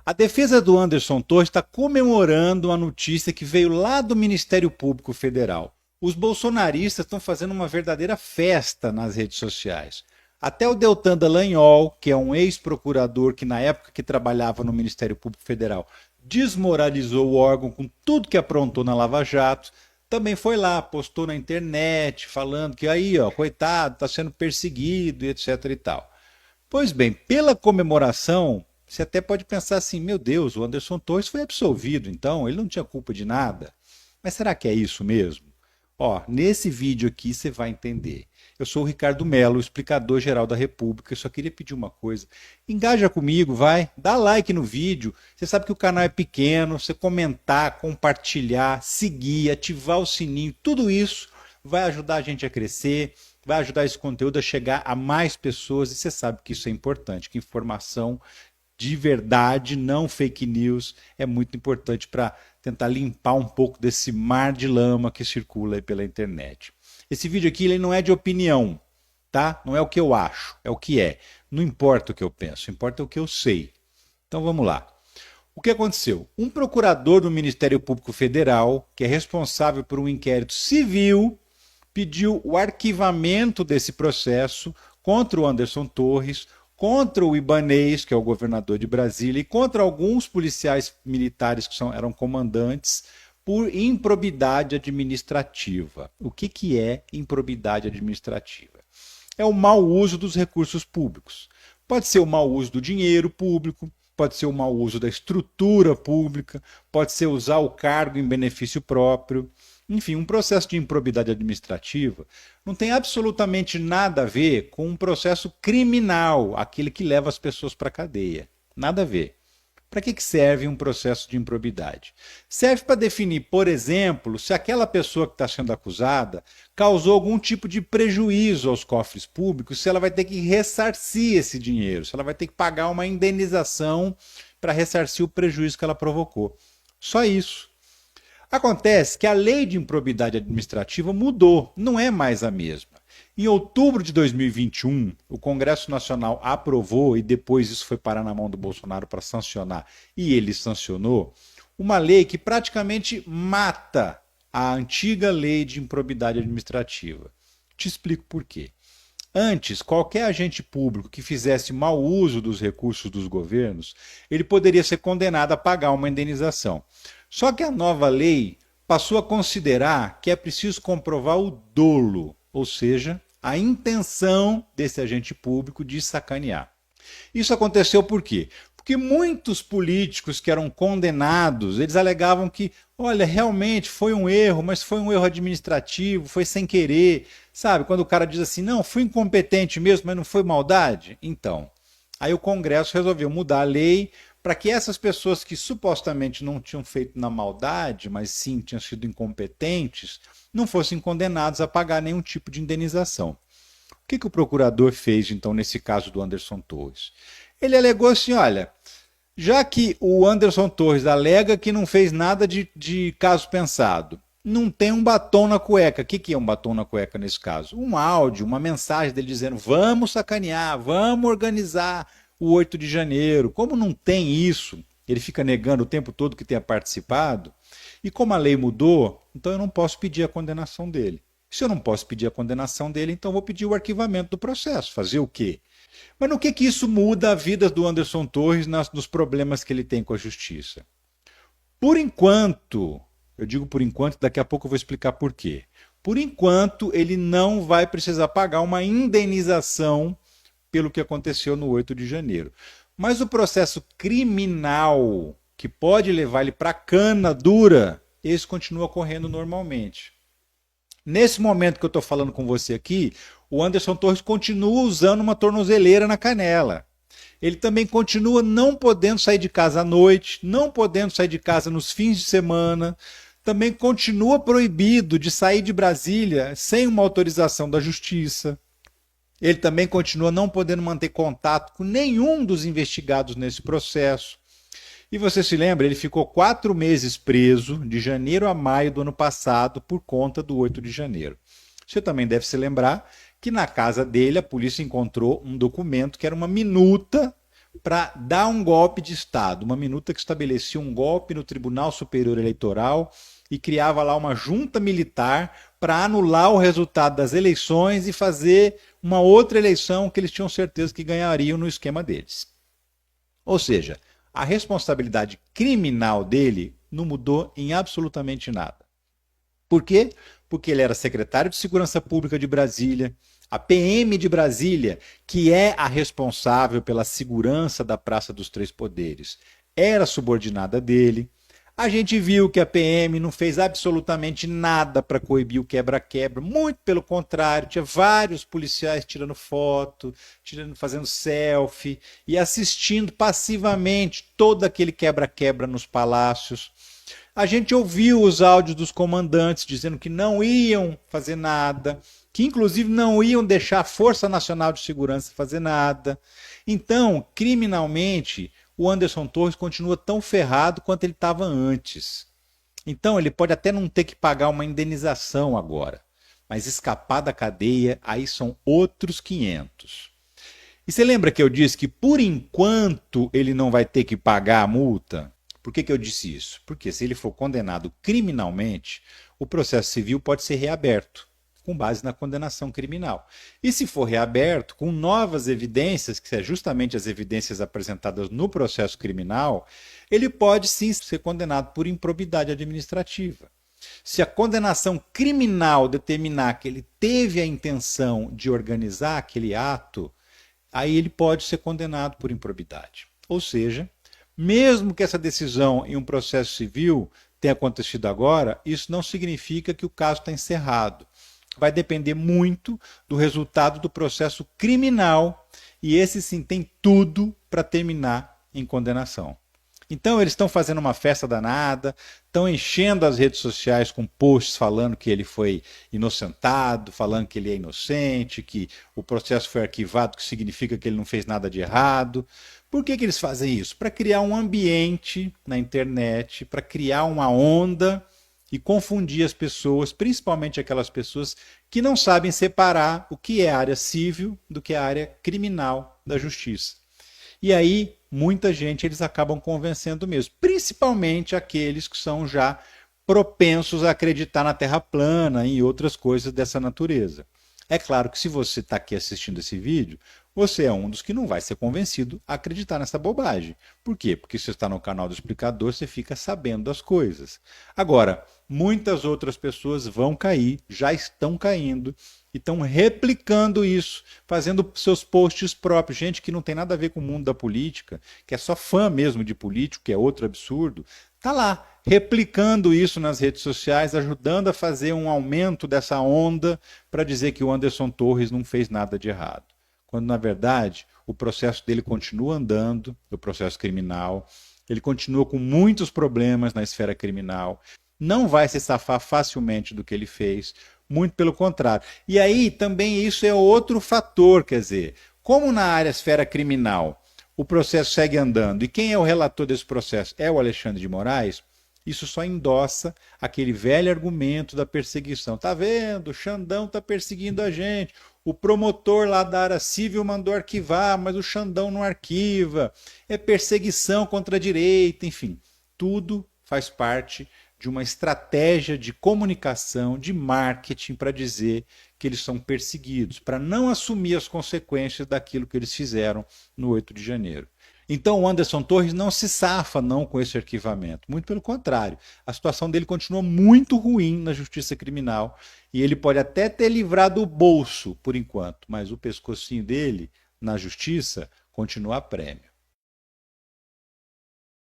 A defesa do Anderson Torres está comemorando uma notícia que veio lá do Ministério Público Federal. Os bolsonaristas estão fazendo uma verdadeira festa nas redes sociais. Até o Deltan Dallagnol, que é um ex-procurador que na época que trabalhava no Ministério Público Federal desmoralizou o órgão com tudo que aprontou na Lava Jato, também foi lá, postou na internet falando que aí, ó, coitado, está sendo perseguido e etc e tal. Pois bem, pela comemoração, você até pode pensar assim, meu Deus, o Anderson Torres foi absolvido, então ele não tinha culpa de nada. Mas será que é isso mesmo? Ó, nesse vídeo aqui você vai entender. Eu sou o Ricardo Mello, explicador-geral da República. Eu só queria pedir uma coisa. Engaja comigo, vai. Dá like no vídeo. Você sabe que o canal é pequeno. Você comentar, compartilhar, seguir, ativar o sininho. Tudo isso vai ajudar a gente a crescer. Vai ajudar esse conteúdo a chegar a mais pessoas. E você sabe que isso é importante. Que informação de verdade, não fake news, é muito importante para tentar limpar um pouco desse mar de lama que circula aí pela internet. Esse vídeo aqui ele não é de opinião, tá? Não é o que eu acho, é o que é. Não importa o que eu penso, importa o que eu sei. Então vamos lá. O que aconteceu? Um procurador do Ministério Público Federal, que é responsável por um inquérito civil, pediu o arquivamento desse processo contra o Anderson Torres, contra o Ibanez, que é o governador de Brasília, e contra alguns policiais militares que eram comandantes, por improbidade administrativa. O que é improbidade administrativa? É o mau uso dos recursos públicos. Pode ser o mau uso do dinheiro público, pode ser o mau uso da estrutura pública, pode ser usar o cargo em benefício próprio. Enfim, um processo de improbidade administrativa não tem absolutamente nada a ver com um processo criminal, aquele que leva as pessoas para a cadeia. Nada a ver. Para que serve um processo de improbidade? Serve para definir, por exemplo, se aquela pessoa que está sendo acusada causou algum tipo de prejuízo aos cofres públicos, se ela vai ter que ressarcir esse dinheiro, se ela vai ter que pagar uma indenização para ressarcir o prejuízo que ela provocou. Só isso. Acontece que a lei de improbidade administrativa mudou, não é mais a mesma. Em outubro de 2021, o Congresso Nacional aprovou, e depois isso foi parar na mão do Bolsonaro para sancionar, e ele sancionou, uma lei que praticamente mata a antiga lei de improbidade administrativa. Te explico por quê. Antes, qualquer agente público que fizesse mau uso dos recursos dos governos, ele poderia ser condenado a pagar uma indenização. Só que a nova lei passou a considerar que é preciso comprovar o dolo, ou seja, a intenção desse agente público de sacanear. Isso aconteceu por quê? Porque muitos políticos que eram condenados, eles alegavam que, olha, realmente foi um erro, mas foi um erro administrativo, foi sem querer. Sabe, quando o cara diz assim, não, fui incompetente mesmo, mas não foi maldade? Então, aí o Congresso resolveu mudar a lei para que essas pessoas que supostamente não tinham feito na maldade, mas sim tinham sido incompetentes, não fossem condenados a pagar nenhum tipo de indenização. O que o procurador fez, então, nesse caso do Anderson Torres? Ele alegou assim, olha, já que o Anderson Torres alega que não fez nada de caso pensado, não tem um batom na cueca. O que é um batom na cueca nesse caso? Um áudio, uma mensagem dele dizendo, vamos sacanear, vamos organizar o 8 de janeiro. Como não tem isso, ele fica negando o tempo todo que tenha participado, e como a lei mudou, então eu não posso pedir a condenação dele. Se eu não posso pedir a condenação dele, então eu vou pedir o arquivamento do processo. Fazer o quê? Mas no que isso muda a vida do Anderson Torres nos problemas que ele tem com a justiça? Por enquanto, eu digo por enquanto, daqui a pouco eu vou explicar por quê. Por enquanto, ele não vai precisar pagar uma indenização pelo que aconteceu no 8 de janeiro. Mas o processo criminal, que pode levar ele para a cana dura, esse continua correndo normalmente. Nesse momento que eu estou falando com você aqui, o Anderson Torres continua usando uma tornozeleira na canela. Ele também continua não podendo sair de casa à noite, não podendo sair de casa nos fins de semana, também continua proibido de sair de Brasília sem uma autorização da Justiça. Ele também continua não podendo manter contato com nenhum dos investigados nesse processo. E você se lembra, ele ficou 4 meses preso, de janeiro a maio do ano passado, por conta do 8 de janeiro. Você também deve se lembrar que na casa dele a polícia encontrou um documento que era uma minuta para dar um golpe de Estado, uma minuta que estabelecia um golpe no Tribunal Superior Eleitoral e criava lá uma junta militar para anular o resultado das eleições e fazer uma outra eleição que eles tinham certeza que ganhariam no esquema deles. Ou seja, a responsabilidade criminal dele não mudou em absolutamente nada. Por quê? Porque ele era secretário de Segurança Pública de Brasília, a PM de Brasília, que é a responsável pela segurança da Praça dos Três Poderes, era subordinada dele. A gente viu que a PM não fez absolutamente nada para coibir o quebra-quebra, muito pelo contrário, tinha vários policiais tirando foto, fazendo selfie e assistindo passivamente todo aquele quebra-quebra nos palácios. A gente ouviu os áudios dos comandantes dizendo que não iam fazer nada, que inclusive não iam deixar a Força Nacional de Segurança fazer nada. Então, criminalmente, o Anderson Torres continua tão ferrado quanto ele estava antes. Então, ele pode até não ter que pagar uma indenização agora, mas escapar da cadeia, aí são outros 500. E você lembra que eu disse que por enquanto ele não vai ter que pagar a multa? Por que eu disse isso? Porque se ele for condenado criminalmente, o processo civil pode ser reaberto, com base na condenação criminal. E se for reaberto, com novas evidências, que são justamente as evidências apresentadas no processo criminal, ele pode sim ser condenado por improbidade administrativa. Se a condenação criminal determinar que ele teve a intenção de organizar aquele ato, aí ele pode ser condenado por improbidade. Ou seja, mesmo que essa decisão em um processo civil tenha acontecido agora, isso não significa que o caso está encerrado. Vai depender muito do resultado do processo criminal e esse sim tem tudo para terminar em condenação. Então eles estão fazendo uma festa danada, estão enchendo as redes sociais com posts falando que ele foi inocentado, falando que ele é inocente, que o processo foi arquivado, que significa que ele não fez nada de errado. Por que eles fazem isso? Para criar um ambiente na internet, para criar uma onda e confundir as pessoas, principalmente aquelas pessoas que não sabem separar o que é a área civil do que é a área criminal da justiça. E aí, muita gente eles acabam convencendo mesmo, principalmente aqueles que são já propensos a acreditar na Terra plana e outras coisas dessa natureza. É claro que se você está aqui assistindo esse vídeo, você é um dos que não vai ser convencido a acreditar nessa bobagem. Por quê? Porque se você está no canal do Explicador, você fica sabendo das coisas. Agora, muitas outras pessoas vão cair, já estão caindo, e estão replicando isso, fazendo seus posts próprios. Gente que não tem nada a ver com o mundo da política, que é só fã mesmo de político, que é outro absurdo, está lá, replicando isso nas redes sociais, ajudando a fazer um aumento dessa onda para dizer que o Anderson Torres não fez nada de errado. Quando, na verdade, o processo dele continua andando, o processo criminal, ele continua com muitos problemas na esfera criminal, não vai se safar facilmente do que ele fez, muito pelo contrário. E aí também isso é outro fator, quer dizer, como na área esfera criminal o processo segue andando e quem é o relator desse processo é o Alexandre de Moraes, isso só endossa aquele velho argumento da perseguição. Tá vendo? O Xandão está perseguindo a gente. O promotor lá da área civil mandou arquivar, mas o Xandão não arquiva. É perseguição contra a direita, enfim. Tudo faz parte de uma estratégia de comunicação, de marketing, para dizer que eles são perseguidos, para não assumir as consequências daquilo que eles fizeram no 8 de janeiro. Então o Anderson Torres não se safa não com esse arquivamento, muito pelo contrário. A situação dele continua muito ruim na justiça criminal e ele pode até ter livrado o bolso por enquanto, mas o pescocinho dele na justiça continua a prêmio.